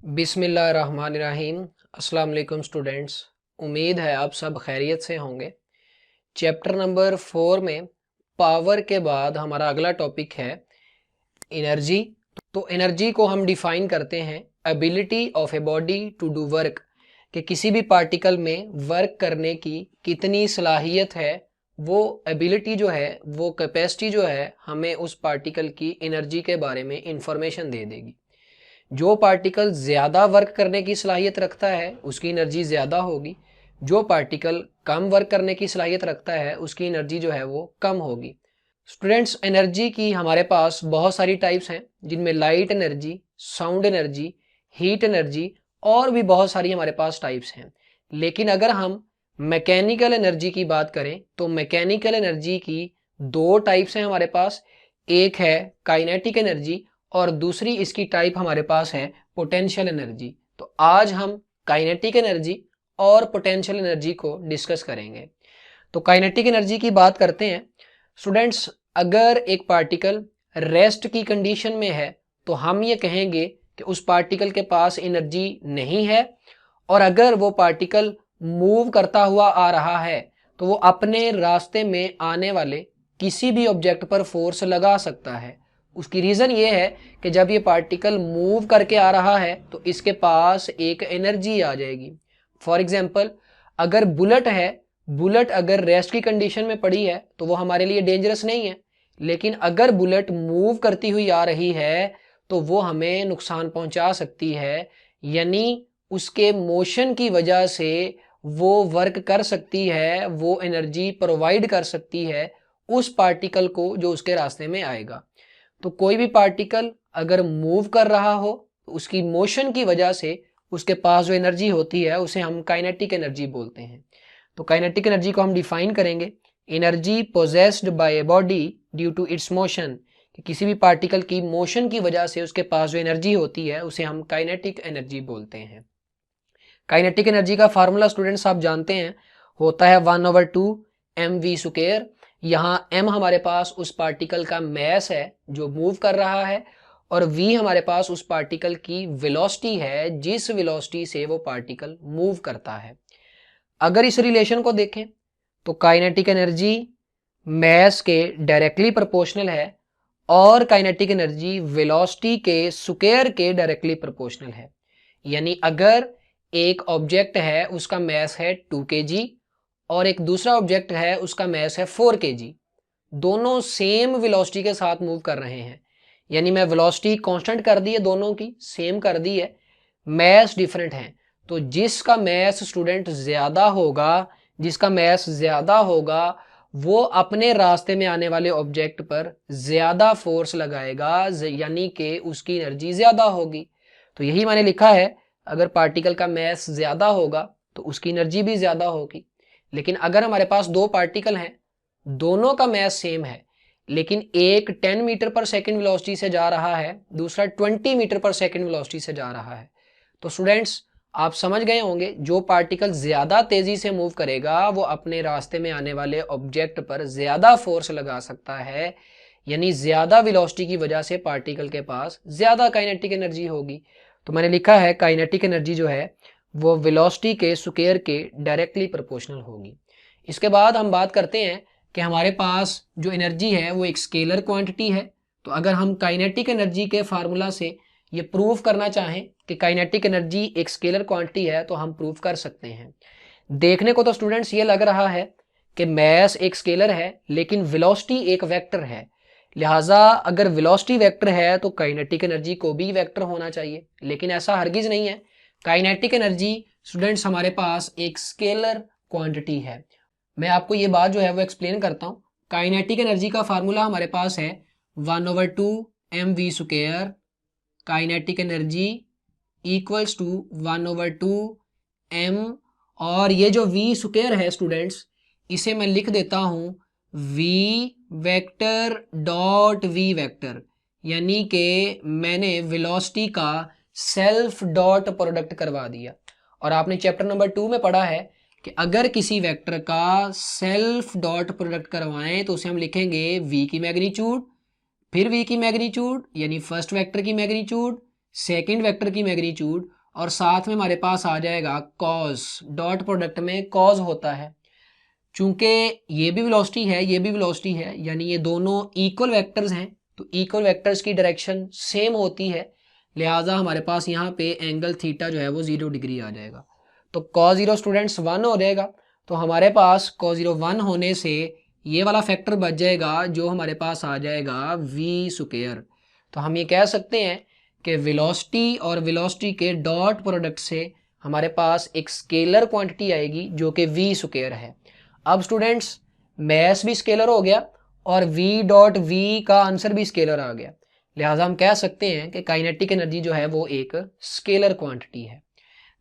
बिस्मिल्लाहिर्रहमानिर्रहीम। अस्सलाम वालेकुम स्टूडेंट्स, उम्मीद है आप सब खैरियत से होंगे। चैप्टर नंबर 4 में पावर के बाद हमारा अगला टॉपिक है एनर्जी। तो एनर्जी को हम डिफाइन करते हैं ability of a body to do work, कि किसी भी पार्टिकल में वर्क करने की कितनी सलाहियत है। वो एबिलिटी जो है, वो कैपेसिटी जो है, हमें उस पार्टिकल की एनर्जी के बारे में इंफॉर्मेशन दे देगी। जो पार्टिकल ज़्यादा वर्क करने की सलाहियत रखता है उसकी एनर्जी ज़्यादा होगी, जो पार्टिकल कम वर्क करने की सलाहियत रखता है उसकी एनर्जी जो है वो कम होगी। स्टूडेंट्स, एनर्जी की हमारे पास बहुत सारी टाइप्स हैं, जिनमें light energy, sound energy, heat energy और भी बहुत सारी हमारे पास टाइप्स हैं। लेकिन अगर हम मैकेनिकल एनर्जी की बात करें तो मैकेनिकल एनर्जी की दो टाइप्स हैं हमारे पास। एक है काइनेटिक एनर्जी और दूसरी इसकी टाइप हमारे पास है पोटेंशियल एनर्जी। तो आज हम काइनेटिक एनर्जी और पोटेंशियल एनर्जी को डिस्कस करेंगे। तो काइनेटिक एनर्जी की बात करते हैं। स्टूडेंट्स, अगर एक पार्टिकल रेस्ट की कंडीशन में है तो हम ये कहेंगे कि उस पार्टिकल के पास एनर्जी नहीं है, और अगर वो पार्टिकल मूव करता हुआ आ रहा है तो वो अपने रास्ते में आने वाले किसी भी ऑब्जेक्ट पर फोर्स लगा सकता है। उसकी रीज़न ये है कि जब ये पार्टिकल मूव करके आ रहा है तो इसके पास एक एनर्जी आ जाएगी। फॉर एग्जांपल, अगर बुलेट है, बुलेट अगर रेस्ट की कंडीशन में पड़ी है तो वो हमारे लिए डेंजरस नहीं है, लेकिन अगर बुलेट मूव करती हुई आ रही है तो वो हमें नुकसान पहुंचा सकती है। यानी उसके मोशन की वजह से वो वर्क कर सकती है, वो एनर्जी प्रोवाइड कर सकती है उस पार्टिकल को जो उसके रास्ते में आएगा। तो कोई भी पार्टिकल अगर मूव कर रहा हो तो उसकी मोशन की वजह से उसके पास जो एनर्जी होती है उसे हम काइनेटिक एनर्जी बोलते हैं। तो काइनेटिक एनर्जी को हम डिफाइन करेंगे, energy possessed by a body due to its motion, कि किसी भी पार्टिकल की मोशन की वजह से उसके पास जो एनर्जी होती है उसे हम काइनेटिक एनर्जी बोलते हैं। काइनेटिक एनर्जी का फार्मूला स्टूडेंट्स आप जानते हैं, होता है 1/2 mv²। यहाँ m हमारे पास उस पार्टिकल का मैस है जो मूव कर रहा है, और v हमारे पास उस पार्टिकल की वेलोसिटी है जिस वेलोसिटी से वो पार्टिकल मूव करता है। अगर इस रिलेशन को देखें तो काइनेटिक एनर्जी मैस के डायरेक्टली प्रोपोर्शनल है और काइनेटिक एनर्जी वेलोसिटी के स्क्वायर के डायरेक्टली प्रोपोर्शनल है। यानी अगर एक ऑब्जेक्ट है उसका मैस है 2 kg और एक दूसरा ऑब्जेक्ट है उसका मैस है 4 kg, दोनों सेम वेलोसिटी के साथ मूव कर रहे हैं, यानी मैं वेलोसिटी कांस्टेंट कर दी है, दोनों की सेम कर दी है, मैस डिफरेंट है। तो जिसका मैस स्टूडेंट ज़्यादा होगा, जिसका मैस ज़्यादा होगा वो अपने रास्ते में आने वाले ऑब्जेक्ट पर ज़्यादा फोर्स लगाएगा, यानी कि उसकी एनर्जी ज़्यादा होगी। तो यही मैंने लिखा है, अगर पार्टिकल का मैस ज़्यादा होगा तो उसकी एनर्जी भी ज़्यादा होगी। लेकिन अगर हमारे पास दो पार्टिकल हैं, दोनों का मैस सेम है, लेकिन एक 10 मीटर पर सेकेंड वेलोसिटी से जा रहा है, दूसरा 20 मीटर पर सेकेंड वेलोसिटी से जा रहा है, तो स्टूडेंट्स आप समझ गए होंगे, जो पार्टिकल ज़्यादा तेज़ी से मूव करेगा वो अपने रास्ते में आने वाले ऑब्जेक्ट पर ज़्यादा फोर्स लगा सकता है, यानी ज़्यादा वेलोसिटी की वजह से पार्टिकल के पास ज़्यादा काइनेटिक एनर्जी होगी। तो मैंने लिखा है काइनेटिक एनर्जी जो है वो वेलोसिटी के स्क्वायर के डायरेक्टली प्रोपोर्शनल होगी। इसके बाद हम बात करते हैं कि हमारे पास जो एनर्जी है वो एक स्केलर क्वांटिटी है। तो अगर हम काइनेटिक एनर्जी के फार्मूला से ये प्रूव करना चाहें कि काइनेटिक एनर्जी एक स्केलर क्वांटिटी है तो हम प्रूव कर सकते हैं। देखने को तो स्टूडेंट्स ये लग रहा है कि मैस एक स्केलर है लेकिन वेलोसिटी एक वेक्टर है, लिहाजा अगर वेलोसिटी वेक्टर है तो काइनेटिक एनर्जी को भी वेक्टर होना चाहिए, लेकिन ऐसा हरगिज नहीं है। काइनेटिक एनर्जी स्टूडेंट्स हमारे पास एक स्केलर क्वांटिटी है। मैं आपको ये बात जो है वो एक्सप्लेन करता हूँ। काइनेटिक एनर्जी का फार्मूला हमारे पास है 1/2 mv²। Kinetic energy equals to 1/2 m, और ये जो v² है स्टूडेंट्स, इसे मैं लिख देता हूँ v vector dot v vector, यानी कि मैंने वेलोसिटी का सेल्फ डॉट प्रोडक्ट करवा दिया। और आपने चैप्टर नंबर 2 में पढ़ा है कि अगर किसी वेक्टर का सेल्फ डॉट प्रोडक्ट करवाएं तो उसे हम लिखेंगे v की मैग्नीट्यूड, फिर v की मैग्नीट्यूड यानी फर्स्ट वेक्टर की मैग्नीट्यूड, सेकंड वेक्टर की मैग्नीट्यूड, और साथ में हमारे पास आ जाएगा कॉज। डॉट प्रोडक्ट में कॉज होता है। चूंकि ये भी वेलोसिटी है, ये भी वेलोसिटी है, यानी ये दोनों इक्वल वेक्टर्स हैं, तो इक्वल वेक्टर्स की डायरेक्शन सेम होती है, लिहाजा हमारे पास यहाँ पे एंगल थीटा जो है वो 0 डिग्री आ जाएगा। तो cos 0 स्टूडेंट्स 1 हो जाएगा। तो हमारे पास cos 0 1 होने से ये वाला फैक्टर बच जाएगा, जो हमारे पास आ जाएगा v स्क्वायर। तो हम ये कह सकते हैं कि वेलोसिटी और वेलोसिटी के डॉट प्रोडक्ट से हमारे पास एक स्केलर क्वांटिटी आएगी जो कि v स्क्वायर है। अब स्टूडेंट्स मैस भी स्केलर हो गया और v डॉट v का आंसर भी स्केलर आ गया, लिहाजा हम कह सकते हैं कि काइनेटिक एनर्जी जो है वो एक स्केलर क्वांटिटी है।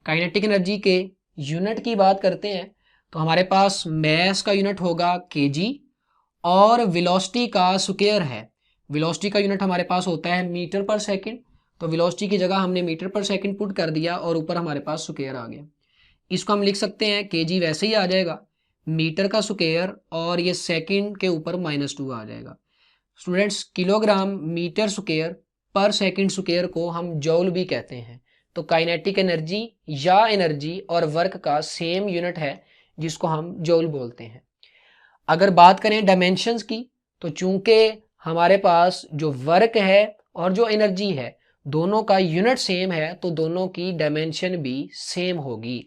काइनेटिक एनर्जी के यूनिट की बात करते हैं तो हमारे पास मैस का यूनिट होगा kg और वेलोसिटी का स्क्वायर है। वेलोसिटी का यूनिट हमारे पास होता है मीटर पर सेकंड, तो वेलोसिटी की जगह हमने मीटर पर सेकंड पुट कर दिया और ऊपर हमारे पास स्क्वायर आ गया। इसको हम लिख सकते हैं kg वैसे ही आ जाएगा, मीटर का स्क्वायर और ये सेकंड के ऊपर -2 आ जाएगा। स्टूडेंट्स किलोग्राम मीटर स्क्वायर पर सेकंड स्क्वायर को हम जौल भी कहते हैं। तो काइनेटिक एनर्जी या एनर्जी और वर्क का सेम यूनिट है जिसको हम जौल बोलते हैं। अगर बात करें डायमेंशंस की, तो चूंकि हमारे पास जो वर्क है और जो एनर्जी है दोनों का यूनिट सेम है, तो दोनों की डायमेंशन भी सेम होगी।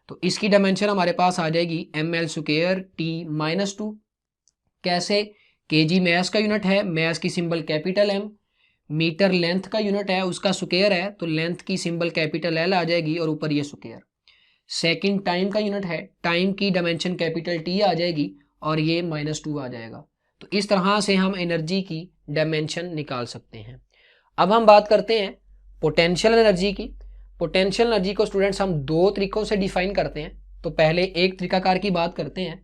तो इसकी डायमेंशन हमारे पास आ जाएगी ml स्क्वायर t-2। कैसे? kg मैस का यूनिट है, मैस की symbol capital M, metre length का यूनिट है, उसका स्क्वायर है, तो लेंथ की सिंबल कैपिटल L आ जाएगी और ऊपर ये स्क्वायर। सेकंड टाइम का यूनिट है, टाइम की डायमेंशन कैपिटल T आ जाएगी और ये -2 आ जाएगा। तो इस तरह से हम एनर्जी की डायमेंशन निकाल सकते हैं। अब हम बात करते हैं पोटेंशियल एनर्जी की। पोटेंशियल एनर्जी को स्टूडेंट्स हम दो तरीकों से डिफाइन करते हैं। तो पहले एक तरीकाकार की बात करते हैं,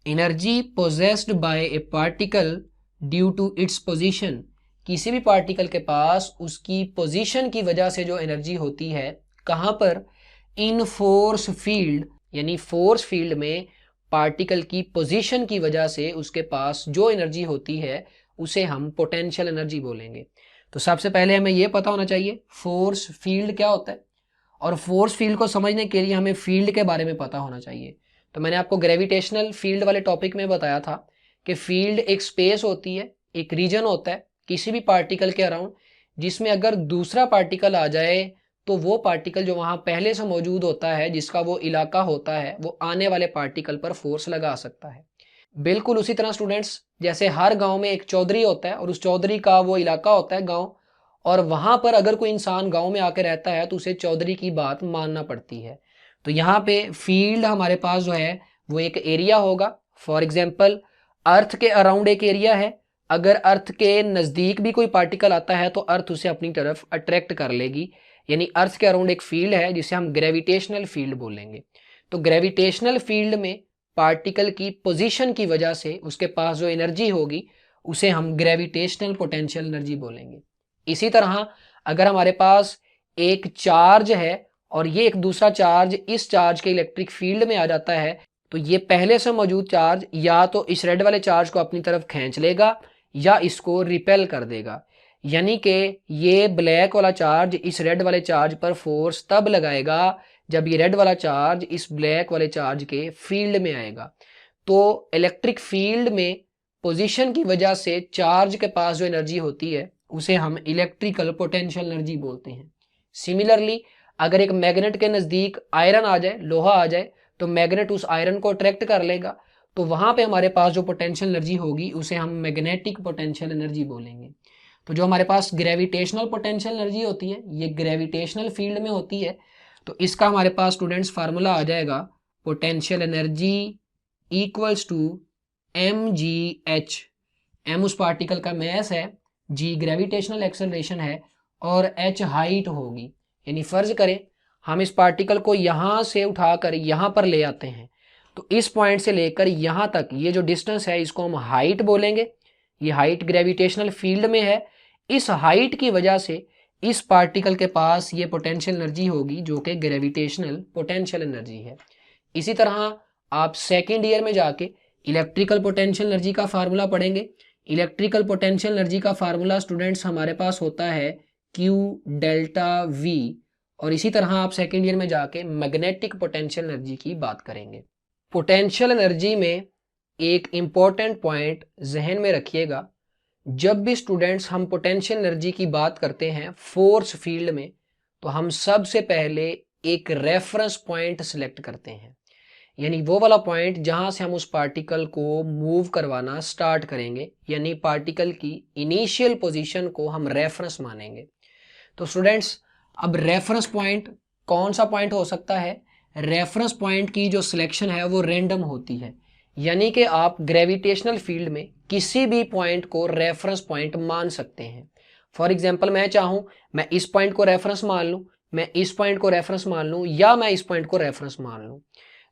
energy possessed by a particle due to its position. किसी भी पार्टिकल के पास उसकी पोजीशन की वजह से जो एनर्जी होती है, कहाँ पर? इन फोर्स फील्ड, यानी फोर्स फील्ड में पार्टिकल की पोजीशन की वजह से उसके पास जो एनर्जी होती है उसे हम पोटेंशियल एनर्जी बोलेंगे। तो सबसे पहले हमें यह पता होना चाहिए फोर्स फील्ड क्या होता है, और फोर्स फील्ड को समझने के लिए हमें फील्ड के बारे में पता होना चाहिए। तो मैंने आपको ग्रेविटेशनल फील्ड वाले टॉपिक में बताया था कि फील्ड एक स्पेस होती है, एक रीजन होता है किसी भी पार्टिकल के अराउंड, जिसमें अगर दूसरा पार्टिकल आ जाए तो वो पार्टिकल जो वहाँ पहले से मौजूद होता है, जिसका वो इलाका होता है, वो आने वाले पार्टिकल पर फोर्स लगा सकता है। बिल्कुल उसी तरह स्टूडेंट्स, जैसे हर गांव में एक चौधरी होता है और उस चौधरी का वो इलाका होता है गांव, और वहां पर अगर कोई इंसान गांव में आकर रहता है तो उसे चौधरी की बात मानना पड़ती है। तो यहाँ पे फील्ड हमारे पास जो है वो एक एरिया होगा। फॉर एग्जाम्पल अर्थ के अराउंड एक एरिया है, अगर अर्थ के नज़दीक भी कोई पार्टिकल आता है तो अर्थ उसे अपनी तरफ अट्रैक्ट कर लेगी, यानी अर्थ के अराउंड एक फील्ड है जिसे हम ग्रेविटेशनल फील्ड बोलेंगे। तो ग्रेविटेशनल फील्ड में पार्टिकल की पोजीशन की वजह से उसके पास जो एनर्जी होगी उसे हम ग्रेविटेशनल पोटेंशियल एनर्जी बोलेंगे। इसी तरह अगर हमारे पास एक चार्ज है और ये एक दूसरा चार्ज इस चार्ज के इलेक्ट्रिक फील्ड में आ जाता है, तो ये पहले से मौजूद चार्ज या तो इस रेड वाले चार्ज को अपनी तरफ खींच लेगा या इसको रिपेल कर देगा, यानी कि ये ब्लैक वाला चार्ज इस रेड वाले चार्ज पर फोर्स तब लगाएगा जब ये रेड वाला चार्ज इस ब्लैक वाले चार्ज के फील्ड में आएगा। तो इलेक्ट्रिक फील्ड में पोजीशन की वजह से चार्ज के पास जो एनर्जी होती है उसे हम इलेक्ट्रिकल पोटेंशियल एनर्जी बोलते हैं। सिमिलरली अगर एक मैग्नेट के नज़दीक आयरन आ जाए, लोहा आ जाए, तो मैग्नेट उस आयरन को अट्रैक्ट कर लेगा, तो वहाँ पे हमारे पास जो पोटेंशियल एनर्जी होगी उसे हम मैग्नेटिक पोटेंशियल एनर्जी बोलेंगे। तो जो हमारे पास ग्रेविटेशनल पोटेंशियल एनर्जी होती है ये ग्रेविटेशनल फील्ड में होती है। तो इसका हमारे पास स्टूडेंट्स फार्मूला आ जाएगा potential energy equals to mgh। m उस पार्टिकल का मैस है, g ग्रेविटेशनल एक्सेलरेशन है और h हाइट होगी। यानी फर्ज करें हम इस पार्टिकल को यहाँ से उठाकर यहाँ पर ले आते हैं, तो इस पॉइंट से लेकर यहाँ तक ये जो डिस्टेंस है इसको हम हाइट बोलेंगे। ये हाइट ग्रेविटेशनल फील्ड में है, इस हाइट की वजह से इस पार्टिकल के पास ये पोटेंशियल एनर्जी होगी जो कि ग्रेविटेशनल पोटेंशियल एनर्जी है। इसी तरह आप सेकेंड ईयर में जाके इलेक्ट्रिकल पोटेंशियल एनर्जी का फार्मूला पढ़ेंगे। इलेक्ट्रिकल पोटेंशियल एनर्जी का फार्मूला स्टूडेंट्स हमारे पास होता है Q डेल्टा V, और इसी तरह आप सेकेंड ईयर में जाके मैग्नेटिक पोटेंशियल एनर्जी की बात करेंगे। पोटेंशियल एनर्जी में एक इम्पॉर्टेंट पॉइंट जहन में रखिएगा, जब भी स्टूडेंट्स हम पोटेंशियल एनर्जी की बात करते हैं फोर्स फील्ड में, तो हम सबसे पहले एक रेफरेंस पॉइंट सिलेक्ट करते हैं, यानी वो वाला पॉइंट जहां से हम उस पार्टिकल को मूव करवाना स्टार्ट करेंगे, यानी पार्टिकल की इनिशियल पोजीशन को हम रेफरेंस मानेंगे। तो स्टूडेंट्स, अब रेफरेंस पॉइंट कौन सा पॉइंट हो सकता है? रेफरेंस पॉइंट की जो सिलेक्शन है वो रैंडम होती है, यानी कि आप ग्रेविटेशनल फील्ड में किसी भी पॉइंट को रेफरेंस पॉइंट मान सकते हैं। फॉर एग्जांपल, मैं चाहूं मैं इस पॉइंट को रेफरेंस मान लूं, मैं इस पॉइंट को रेफरेंस मान लूं, या मैं इस पॉइंट को रेफरेंस मान लूं।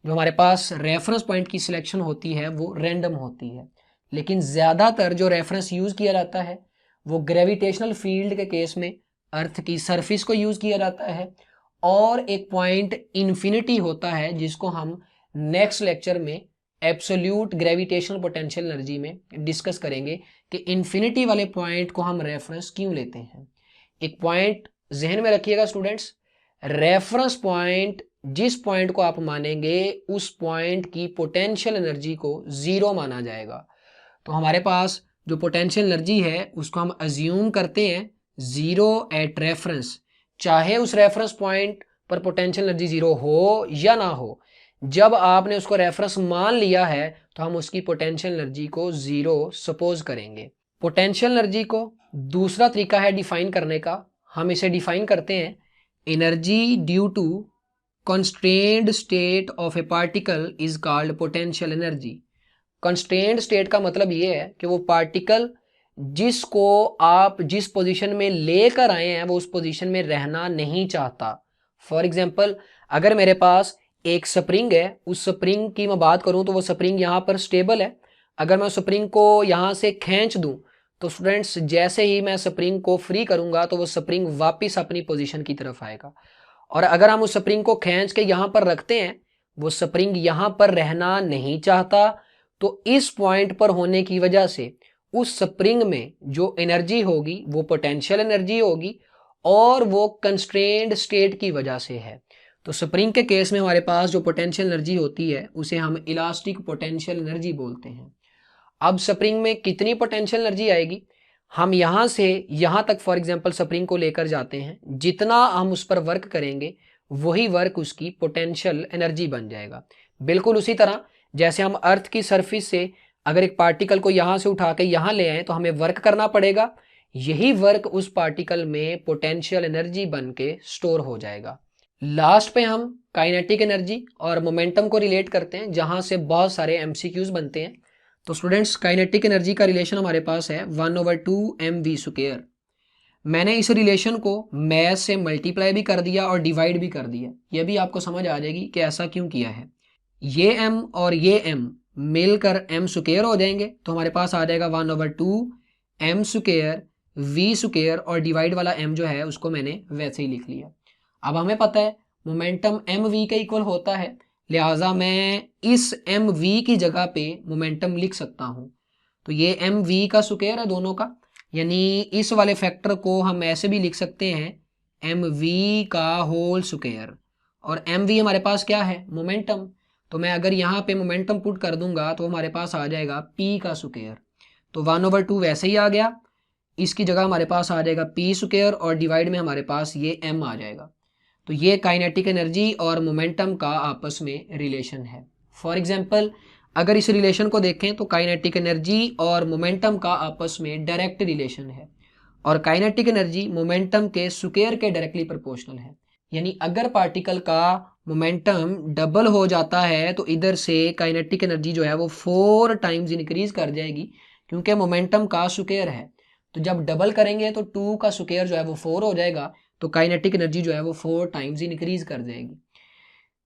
जो हमारे पास रेफरेंस पॉइंट की सिलेक्शन होती है वो रैंडम होती है, लेकिन ज़्यादातर जो रेफरेंस यूज़ किया जाता है वो ग्रेविटेशनल फील्ड के केस में अर्थ की सरफेस को यूज़ किया जाता है, और एक पॉइंट इन्फिनिटी होता है जिसको हम नेक्स्ट लेक्चर में एब्सोल्यूट ग्रेविटेशनल पोटेंशियल एनर्जी में डिस्कस करेंगे कि इन्फिनिटी वाले पॉइंट को हम रेफरेंस क्यों लेते हैं। एक पॉइंट जहन में रखिएगा स्टूडेंट्स, रेफरेंस पॉइंट जिस पॉइंट को आप मानेंगे उस पॉइंट की पोटेंशियल एनर्जी को जीरो माना जाएगा। तो हमारे पास जो पोटेंशियल एनर्जी है उसको हम अज्यूम करते हैं जीरो एट रेफरेंस, चाहे उस रेफरेंस पॉइंट पर पोटेंशियल एनर्जी जीरो हो या ना हो। जब आपने उसको रेफरेंस मान लिया है तो हम उसकी पोटेंशियल एनर्जी को जीरो सपोज करेंगे। पोटेंशियल एनर्जी को दूसरा तरीका है डिफाइन करने का, हम इसे डिफाइन करते हैं energy due to constrained state of a particle is called potential energy. Constrained state का मतलब ये है कि वो पार्टिकल जिसको आप जिस पोजीशन में लेकर आए हैं वो उस पोजीशन में रहना नहीं चाहता। फॉर एग्जांपल, अगर मेरे पास एक स्प्रिंग है, उस स्प्रिंग की मैं बात करूं तो वो स्प्रिंग यहाँ पर स्टेबल है। अगर मैं स्प्रिंग को यहाँ से खींच दूं तो स्टूडेंट्स जैसे ही मैं स्प्रिंग को फ्री करूंगा तो वो स्प्रिंग वापस अपनी पोजीशन की तरफ आएगा। और अगर हम उस स्प्रिंग को खींच के यहाँ पर रखते हैं, वो स्प्रिंग यहाँ पर रहना नहीं चाहता। तो इस पॉइंट पर होने की वजह से उस स्प्रिंग में जो एनर्जी होगी वो पोटेंशियल एनर्जी होगी, और वो कंस्ट्रेंड स्टेट की वजह से है। तो स्प्रिंग के केस में हमारे पास जो पोटेंशियल एनर्जी होती है उसे हम इलास्टिक पोटेंशियल एनर्जी बोलते हैं। अब स्प्रिंग में कितनी पोटेंशियल एनर्जी आएगी, हम यहाँ से यहाँ तक फॉर एग्जांपल स्प्रिंग को लेकर जाते हैं, जितना हम उस पर वर्क करेंगे वही वर्क उसकी पोटेंशियल एनर्जी बन जाएगा। बिल्कुल उसी तरह जैसे हम अर्थ की सरफेस से अगर एक पार्टिकल को यहाँ से उठा के यहाँ ले आए तो हमें वर्क करना पड़ेगा, यही वर्क उस पार्टिकल में पोटेंशियल एनर्जी बन के स्टोर हो जाएगा। लास्ट पे हम काइनेटिक एनर्जी और मोमेंटम को रिलेट करते हैं, जहां से बहुत सारे एमसीक्यूज बनते हैं। तो स्टूडेंट्स, काइनेटिक एनर्जी का रिलेशन हमारे पास है 1/2 mv²। मैंने इस रिलेशन को मैथ से मल्टीप्लाई भी कर दिया और डिवाइड भी कर दिया, यह भी आपको समझ आ जाएगी कि ऐसा क्यों किया है। ये m और ये m मिलकर m² हो जाएंगे, तो हमारे पास आ जाएगा 1/2 m²v², और डिवाइड वाला m जो है उसको मैंने वैसे ही लिख लिया। अब हमें पता है मोमेंटम mv के इक्वल होता है, लिहाजा मैं इस mv की जगह पे मोमेंटम लिख सकता हूँ। तो ये mv का स्क्वायर है दोनों का, यानी इस वाले फैक्टर को हम ऐसे भी लिख सकते हैं mv का होल स्क्वायर, और mv हमारे पास क्या है, मोमेंटम। तो मैं अगर यहाँ पे मोमेंटम पुट कर दूंगा तो हमारे पास आ जाएगा p का स्क्वायर। तो 1/2 वैसे ही आ गया, इसकी जगह हमारे पास आ जाएगा p², और डिवाइड में हमारे पास ये m आ जाएगा। तो ये काइनेटिक एनर्जी और मोमेंटम का आपस में रिलेशन है। फॉर एग्जांपल, अगर इस रिलेशन को देखें तो काइनेटिक एनर्जी और मोमेंटम का आपस में डायरेक्ट रिलेशन है, और काइनेटिक एनर्जी मोमेंटम के स्क्वायर के डायरेक्टली प्रोपोर्शनल है। यानी अगर पार्टिकल का मोमेंटम डबल हो जाता है तो इधर से काइनेटिक एनर्जी जो है वो 4 टाइम्स इंक्रीज कर जाएगी, क्योंकि मोमेंटम का स्क्वायर है। तो जब डबल करेंगे तो 2 का स्क्वायर जो है वो 4 हो जाएगा, तो काइनेटिक एनर्जी जो है वो 4 टाइम्स इंक्रीज कर जाएगी।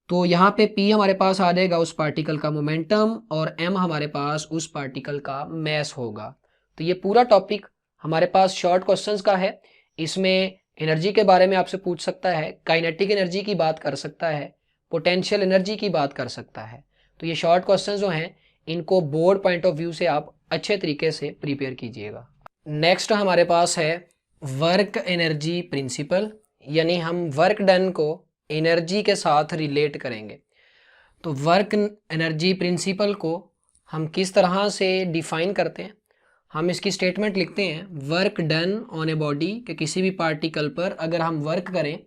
तो यहाँ पे P हमारे पास आ जाएगा उस पार्टिकल का मोमेंटम, और M हमारे पास उस पार्टिकल का मैस होगा। तो ये पूरा टॉपिक हमारे पास शॉर्ट क्वेश्चंस का है। इसमें एनर्जी के बारे में आपसे पूछ सकता है, काइनेटिक एनर्जी की बात कर सकता है, पोटेंशियल एनर्जी की बात कर सकता है। तो ये शॉर्ट क्वेश्चंस जो हैं इनको बोर्ड पॉइंट ऑफ व्यू से आप अच्छे तरीके से प्रिपेयर कीजिएगा। नेक्स्ट हमारे पास है वर्क एनर्जी प्रिंसिपल, यानी हम वर्क डन को एनर्जी के साथ रिलेट करेंगे। तो वर्क एनर्जी प्रिंसिपल को हम किस तरह से डिफाइन करते हैं, हम इसकी स्टेटमेंट लिखते हैं, work done on a body के किसी भी पार्टिकल पर अगर हम वर्क करें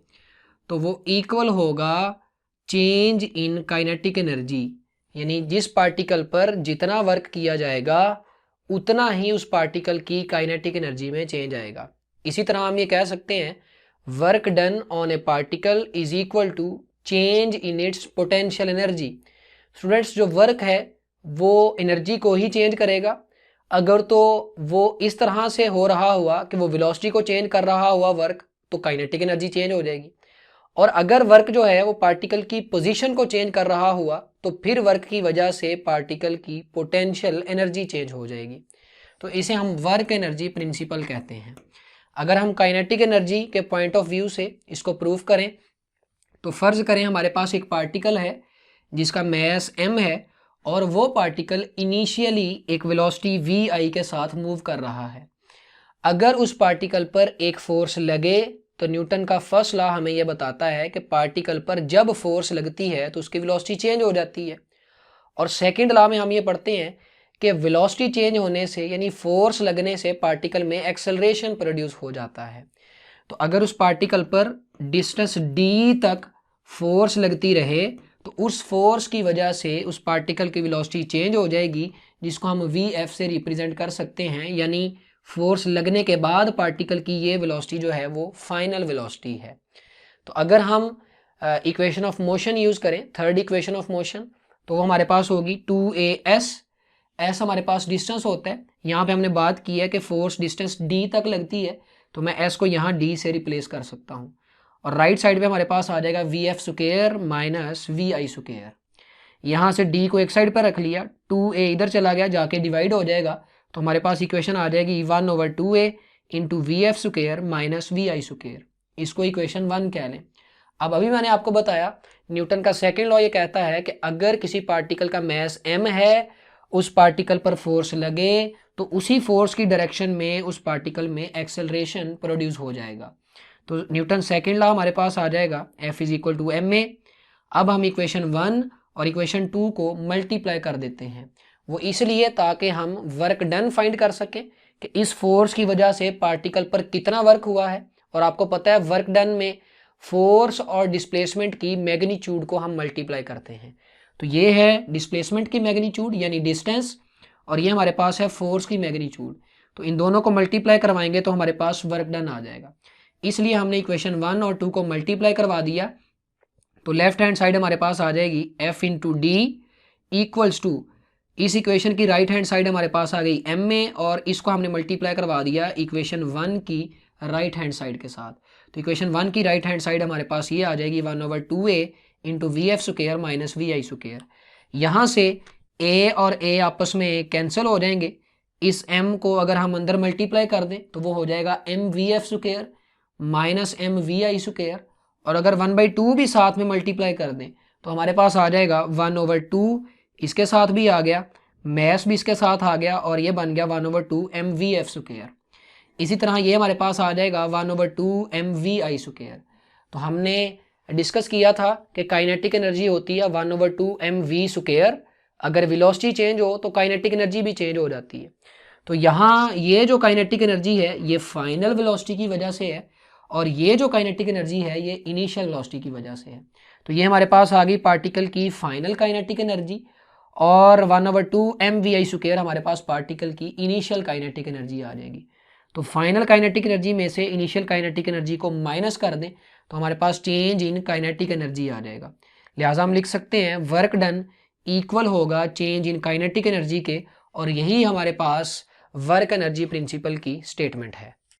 तो वो इक्वल होगा चेंज इन काइनेटिक एनर्जी, यानी जिस पार्टिकल पर जितना वर्क किया जाएगा उतना ही उस पार्टिकल की काइनेटिक एनर्जी में चेंज आएगा। इसी तरह हम ये कह सकते हैं work done on a particle is equal to change in its potential energy. Students, जो वर्क है वो एनर्जी को ही चेंज करेगा। अगर तो वो इस तरह से हो रहा हुआ कि वो वेलोसिटी को चेंज कर रहा हुआ वर्क, तो काइनेटिक एनर्जी चेंज हो जाएगी। और अगर वर्क जो है वो पार्टिकल की पोजीशन को चेंज कर रहा हुआ तो फिर वर्क की वजह से पार्टिकल की पोटेंशियल एनर्जी चेंज हो जाएगी। तो इसे हम वर्क एनर्जी प्रिंसिपल कहते हैं। अगर हम काइनेटिक एनर्जी के पॉइंट ऑफ व्यू से इसको प्रूव करें तो फर्ज करें हमारे पास एक पार्टिकल है जिसका मैस m है और वो पार्टिकल इनिशियली एक वेलोसिटी vi के साथ मूव कर रहा है। अगर उस पार्टिकल पर एक फोर्स लगे तो न्यूटन का फर्स्ट लॉ हमें यह बताता है कि पार्टिकल पर जब फोर्स लगती है तो उसकी वेलोसिटी चेंज हो जाती है। और सेकंड लॉ में हम ये पढ़ते हैं कि वेलोसिटी चेंज होने से यानी फोर्स लगने से पार्टिकल में एक्सेलरेशन प्रोड्यूस हो जाता है। तो अगर उस पार्टिकल पर डिस्टेंस d तक फोर्स लगती रहे तो उस फोर्स की वजह से उस पार्टिकल की वेलोसिटी चेंज हो जाएगी, जिसको हम vf से रिप्रेजेंट कर सकते हैं, यानी फोर्स लगने के बाद पार्टिकल की ये वेलोसिटी जो है वो फाइनल वेलोसिटी है। तो अगर हम इक्वेशन ऑफ मोशन यूज़ करें, थर्ड इक्वेशन ऑफ मोशन, तो वो हमारे पास होगी 2as। एस हमारे पास डिस्टेंस होता है, यहाँ पे हमने बात की है कि फोर्स डिस्टेंस d तक लगती है, तो मैं s को यहाँ d से रिप्लेस कर सकता हूँ। और राइट साइड पे हमारे पास आ जाएगा vf square minus vi square. यहाँ से d को एक साइड पर रख लिया, 2a इधर चला गया, जाके डिवाइड हो जाएगा, तो हमारे पास इक्वेशन आ जाएगी 1/2a into vf square minus vi square. इसको इक्वेशन 1 कह लें। अब अभी मैंने आपको बताया न्यूटन का सेकेंड लॉ ये कहता है कि अगर किसी पार्टिकल का मैस m है, उस पार्टिकल पर फोर्स लगे तो उसी फोर्स की डायरेक्शन में उस पार्टिकल में एक्सेलरेशन प्रोड्यूस हो जाएगा। तो न्यूटन सेकेंड लॉ हमारे पास आ जाएगा F is equal to ma। अब हम इक्वेशन 1 और इक्वेशन 2 को मल्टीप्लाई कर देते हैं, वो इसलिए ताकि हम वर्क डन फाइंड कर सकें कि इस फोर्स की वजह से पार्टिकल पर कितना वर्क हुआ है। और आपको पता है वर्क डन में फोर्स और डिस्प्लेसमेंट की मैग्नीट्यूड को हम मल्टीप्लाई करते हैं। तो ये है डिस्प्लेसमेंट की मैग्नीट्यूड यानी डिस्टेंस, और ये हमारे पास है फोर्स की मैग्नीट्यूड। तो इन दोनों को मल्टीप्लाई करवाएंगे तो हमारे पास वर्क डन आ जाएगा। इसलिए हमने इक्वेशन 1 और 2 को मल्टीप्लाई करवा दिया, तो लेफ्ट हैंड साइड हमारे पास आ जाएगी F into D equals to, इस इक्वेशन की राइट हैंड साइड हमारे पास आ गई ma, और इसको हमने मल्टीप्लाई करवा दिया इक्वेशन 1 की राइट हैंड साइड के साथ। तो इक्वेशन 1 की राइट हैंड साइड हमारे पास ये आ जाएगी 1/2a into vf square minus vi square. यहाँ से a और a आपस में कैंसिल हो जाएंगे। इस m को अगर हम अंदर मल्टीप्लाई कर दें तो वो हो जाएगा mvf square minus mvi square, और अगर 1/2 भी साथ में मल्टीप्लाई कर दें तो हमारे पास आ जाएगा 1/2, इसके साथ भी आ गया, मैस भी इसके साथ आ गया, और ये बन गया 1/2 mvf स्क्वायर। इसी तरह ये हमारे पास आ जाएगा 1/2 mvi स्क्वायर। तो हमने डिस्कस किया था कि काइनेटिक एनर्जी होती है 1/2 mv स्क्वायर, अगर वेलोसिटी चेंज हो तो काइनेटिक एनर्जी भी चेंज हो जाती है। तो यहाँ ये जो काइनेटिक एनर्जी है ये फाइनल वेलोसिटी की वजह से है, और ये जो काइनेटिक एनर्जी है ये इनिशियल वेलोसिटी की वजह से है। तो ये हमारे पास आ गई पार्टिकल की फाइनल काइनेटिक एनर्जी, और 1/2 mvi स्क्वायर हमारे पास पार्टिकल की इनिशियल काइनेटिक एनर्जी आ जाएगी। तो फाइनल काइनेटिक एनर्जी में से इनिशियल काइनेटिक एनर्जी को माइनस कर दें तो हमारे पास चेंज इन काइनेटिक एनर्जी आ जाएगा। लिहाजा हम लिख सकते हैं वर्क डन इक्वल होगा चेंज इन काइनेटिक एनर्जी के, और यही हमारे पास वर्क एनर्जी प्रिंसिपल की स्टेटमेंट है।